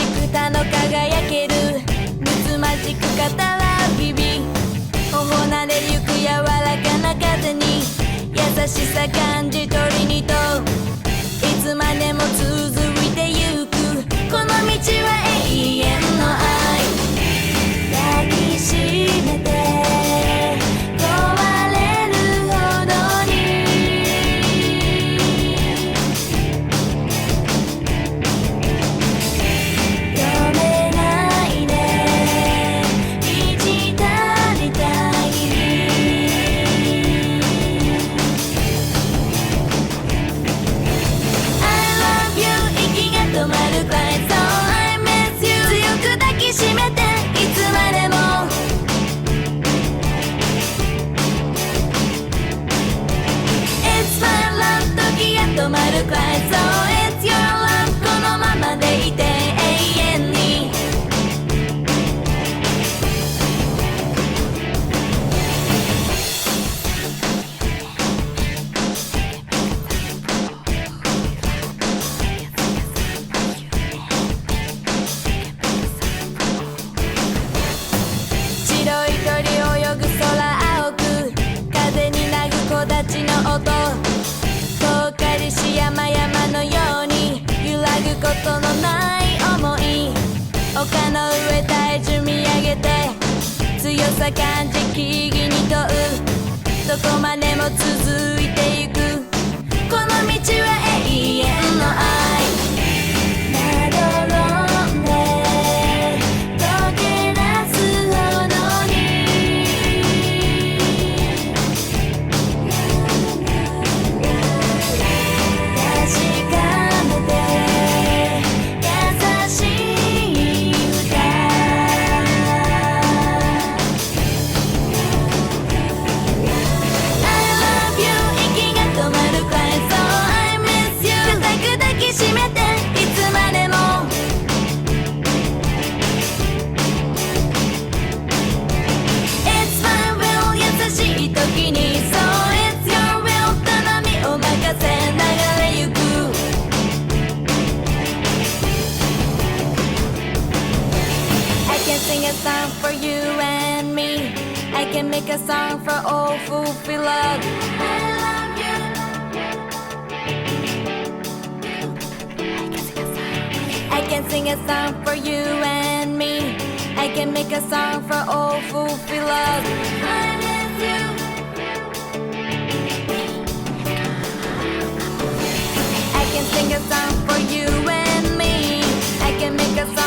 くたの輝けるむつまじく語らう日々頬なれゆく柔らかな風に優しさ感じ取りにといつまでも続いてゆくこの道は永遠の愛抱きしめて壊れるほどに止めないで意地足りたいI love you 息が止まるくらい So I miss you 強く抱きしめていつまでもIt's my love 時が止まるくらい So it's your love このままでいて永遠に白い鳥泳ぐ空青く風になぐ木立の音遠かりし山々のように揺らぐことのない想い丘の上体重見上げて強さ感じ木々に問うどこまでも続いてゆくこの道は永遠の愛まどろんで溶け出すほどに確かめて優しい歌I love you 息が止まるくらい So I miss you 固く抱きしめていつまでもIt's my will 優しい時に So it's your will 頼みを任せ流れゆくI can sing a song for you and me I can make a song for all who feel love I love you I can sing a song for you and me I can make a song for all who feel love I miss you I can sing a song for you and me I can make a song